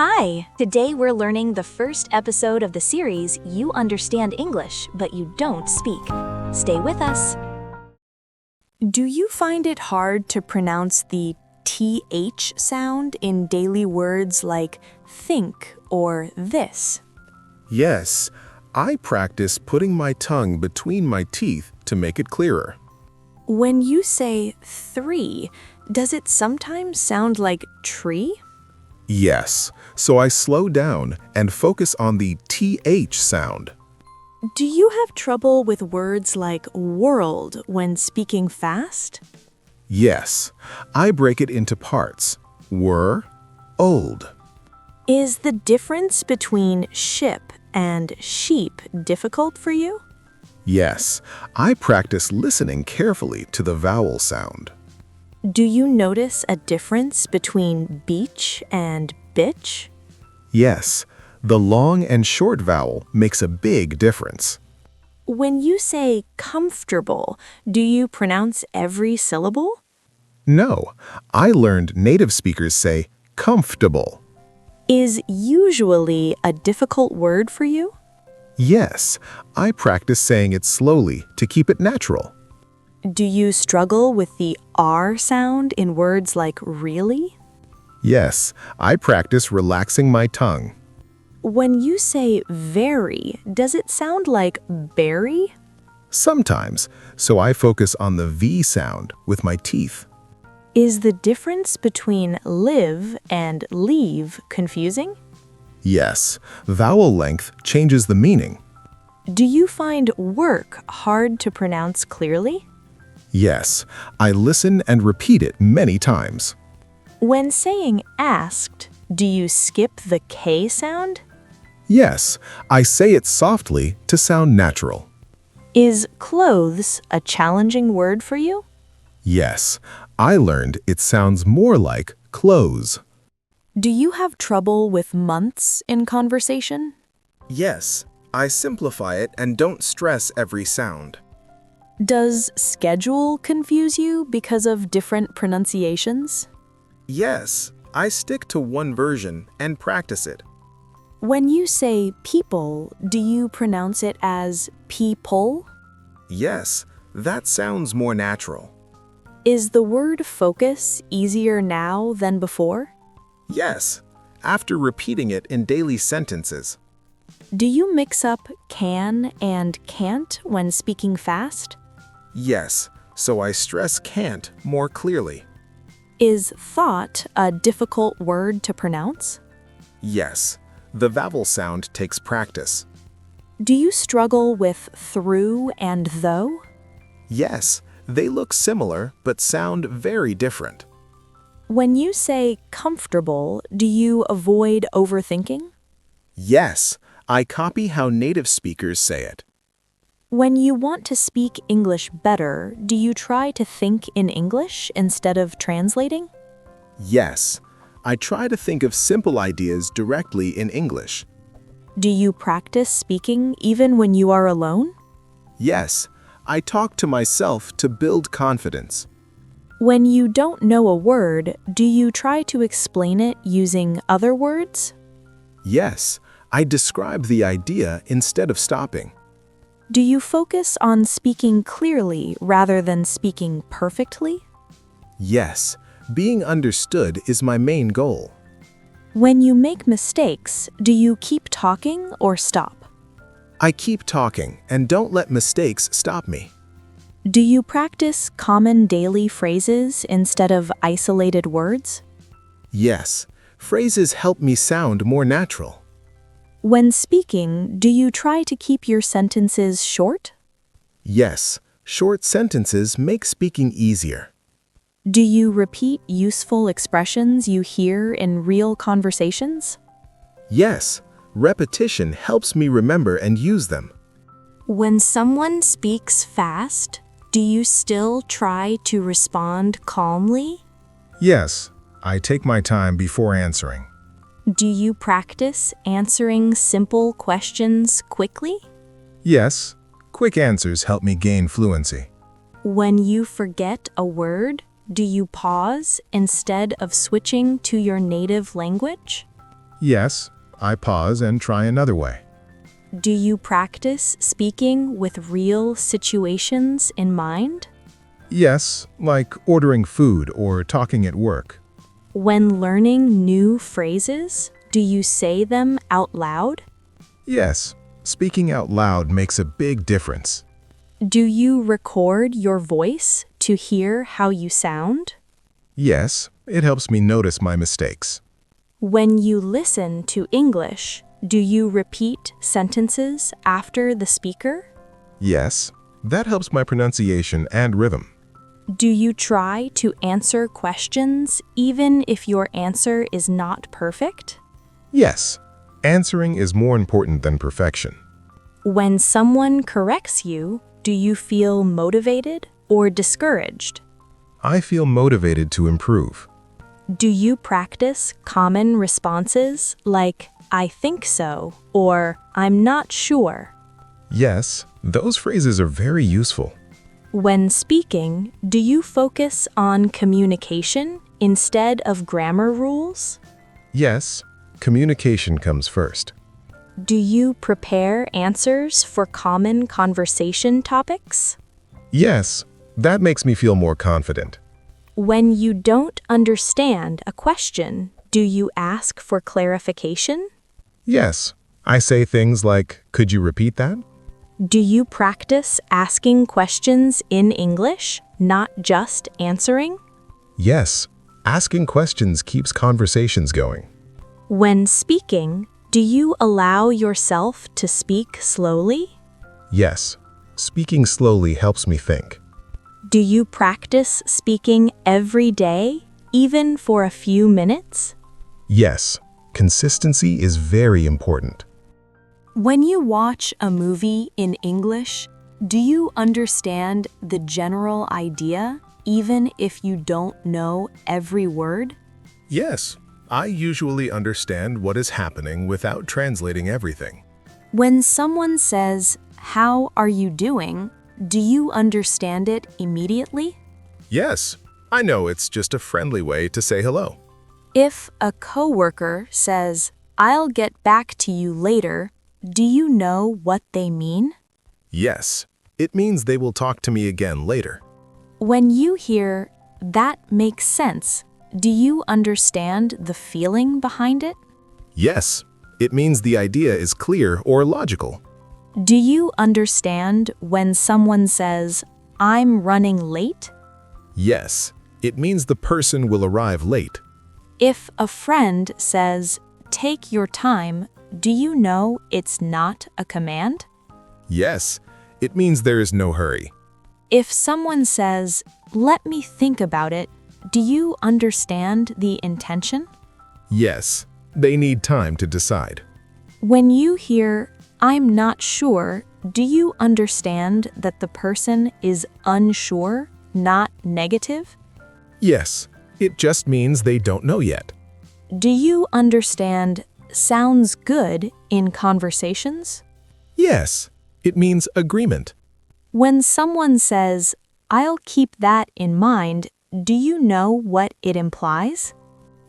Hi! Today we're learning the first episode of the series You Understand English, but You Don't Speak. Stay with us. Do you find it hard to pronounce the TH sound in daily words like think or this? Yes, I practice putting my tongue between my teeth to make it clearer. When you say three, does it sometimes sound like tree? Yes, so I slow down and focus on the TH sound. Do you have trouble with words like world when speaking fast? Yes, I break it into parts. Were, old. Is the difference between ship and sheep difficult for you? Yes, I practice listening carefully to the vowel sound. Do you notice a difference between beach and bitch? Yes, the long and short vowel makes a big difference. When you say comfortable, do you pronounce every syllable? No, I learned native speakers say comfortable. Is usually a difficult word for you? Yes, I practice saying it slowly to keep it natural. Do you struggle with the R sound in words like really? Yes, I practice relaxing my tongue. When you say very, does it sound like berry? Sometimes, so I focus on the V sound with my teeth. Is the difference between live and leave confusing? Yes, vowel length changes the meaning. Do you find work hard to pronounce clearly? Yes, I listen and repeat it many times. When saying asked, do you skip the K sound? Yes, I say it softly to sound natural. Is clothes a challenging word for you? Yes, I learned it sounds more like clothes. Do you have trouble with months in conversation? Yes, I simplify it and don't stress every sound. Does schedule confuse you because of different pronunciations? Yes, I stick to one version and practice it. When you say people, do you pronounce it as people? Yes, that sounds more natural. Is the word focus easier now than before? Yes, after repeating it in daily sentences. Do you mix up can and can't when speaking fast? Yes, so I stress can't more clearly. Is thought a difficult word to pronounce? Yes, the vowel sound takes practice. Do you struggle with through and though? Yes, they look similar but sound very different. When you say comfortable, do you avoid overthinking? Yes, I copy how native speakers say it. When you want to speak English better, do you try to think in English instead of translating? Yes, I try to think of simple ideas directly in English. Do you practice speaking even when you are alone? Yes, I talk to myself to build confidence. When you don't know a word, do you try to explain it using other words? Yes, I describe the idea instead of stopping. Do you focus on speaking clearly rather than speaking perfectly? Yes, being understood is my main goal. When you make mistakes, do you keep talking or stop? I keep talking and don't let mistakes stop me. Do you practice common daily phrases instead of isolated words? Yes, phrases help me sound more natural. When speaking, do you try to keep your sentences short? Yes, short sentences make speaking easier. Do you repeat useful expressions you hear in real conversations? Yes, repetition helps me remember and use them. When someone speaks fast, do you still try to respond calmly? Yes, I take my time before answering. Do you practice answering simple questions quickly? Yes, quick answers help me gain fluency. When you forget a word, do you pause instead of switching to your native language? Yes, I pause and try another way. Do you practice speaking with real situations in mind? Yes, like ordering food or talking at work. When learning new phrases, do you say them out loud? Yes, speaking out loud makes a big difference. Do you record your voice to hear how you sound? Yes, it helps me notice my mistakes. When you listen to English, do you repeat sentences after the speaker? Yes, that helps my pronunciation and rhythm. Do you try to answer questions even if your answer is not perfect? Yes, answering is more important than perfection. When someone corrects you, do you feel motivated or discouraged? I feel motivated to improve. Do you practice common responses like, I think so, or I'm not sure? Yes, those phrases are very useful. When speaking, do you focus on communication instead of grammar rules? Yes, communication comes first. Do you prepare answers for common conversation topics? Yes, that makes me feel more confident. When you don't understand a question, do you ask for clarification? Yes, I say things like, could you repeat that? Do you practice asking questions in English, not just answering? Yes, asking questions keeps conversations going. When speaking, do you allow yourself to speak slowly? Yes, speaking slowly helps me think. Do you practice speaking every day, even for a few minutes? Yes, consistency is very important. When you watch a movie in English, do you understand the general idea, even if you don't know every word? Yes, I usually understand what is happening without translating everything. When someone says, "How are you doing?" do you understand it immediately? Yes, I know it's just a friendly way to say hello. If a coworker says, "I'll get back to you later," do you know what they mean? Yes, it means they will talk to me again later. When you hear, "That makes sense," do you understand the feeling behind it? Yes, it means the idea is clear or logical. Do you understand when someone says, "I'm running late"? Yes, it means the person will arrive late. If a friend says, "Take your time," do you know it's not a command? Yes, it means there is no hurry. If someone says, "Let me think about it," do you understand the intention? Yes, they need time to decide. When you hear, "I'm not sure," do you understand that the person is unsure, not negative? Yes, it just means they don't know yet. Do you understand "sounds good" in conversations? Yes, it means agreement. When someone says, "I'll keep that in mind," do you know what it implies?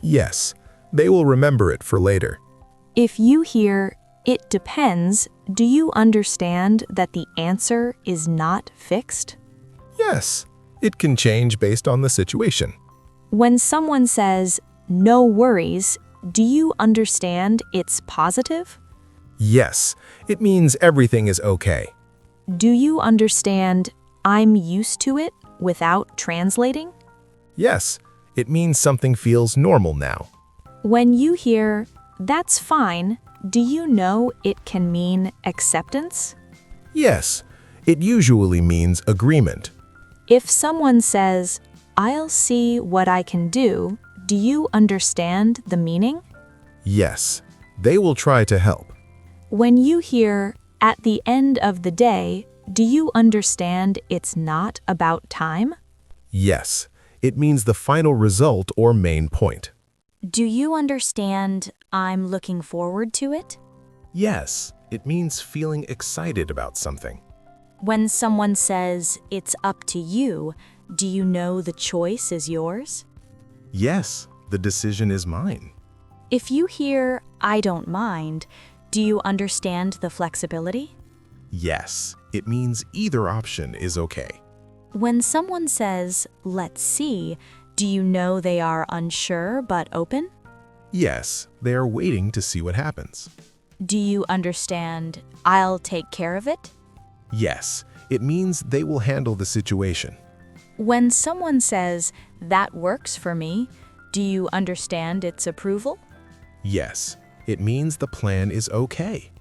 Yes, they will remember it for later. If you hear, "It depends," do you understand that the answer is not fixed? Yes, it can change based on the situation. When someone says, "No worries," do you understand it's positive? Yes, it means everything is okay. Do you understand "I'm used to it" without translating? Yes, it means something feels normal now. When you hear, "That's fine," do you know it can mean acceptance? Yes, it usually means agreement. If someone says, "I'll see what I can do," do you understand the meaning? Yes, they will try to help. When you hear, "At the end of the day," do you understand it's not about time? Yes, it means the final result or main point. Do you understand "I'm looking forward to it"? Yes, it means feeling excited about something. When someone says "it's up to you," do you know the choice is yours? Yes, the decision is mine. If you hear, I don't mind, do you understand the flexibility? Yes, it means either option is okay. When someone says, let's see, do you know they are unsure but open? Yes, they are waiting to see what happens. Do you understand, I'll take care of it? Yes, it means they will handle the situation. When someone says, that works for me, do you understand its approval? Yes, it means the plan is okay.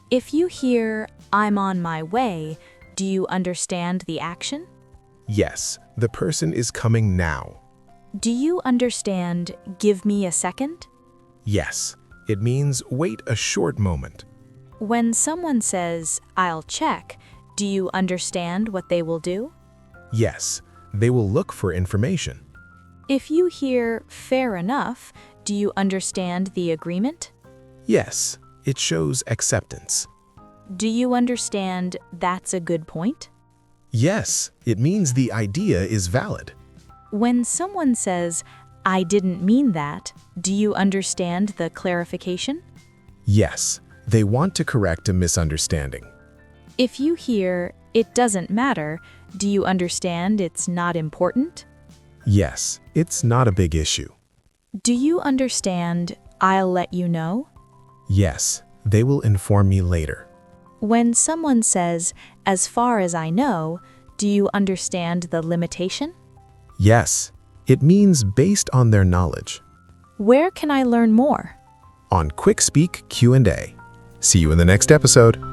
If you hear, I'm on my way, do you understand the action? Yes, the person is coming now. Do you understand, give me a second? Yes, it means wait a short moment. When someone says, I'll check, do you understand what they will do? Yes, they will look for information. If you hear, fair enough, do you understand the agreement? Yes, it shows acceptance. Do you understand, that's a good point? Yes, it means the idea is valid. When someone says, I didn't mean that, do you understand the clarification? Yes, they want to correct a misunderstanding. If you hear, it doesn't matter, do you understand it's not important? Yes, it's not a big issue. Do you understand, I'll let you know? Yes, they will inform me later. When someone says, as far as I know, do you understand the limitation? Yes, it means based on their knowledge. Where can I learn more? On Quick Speak Q&A. See you in the next episode.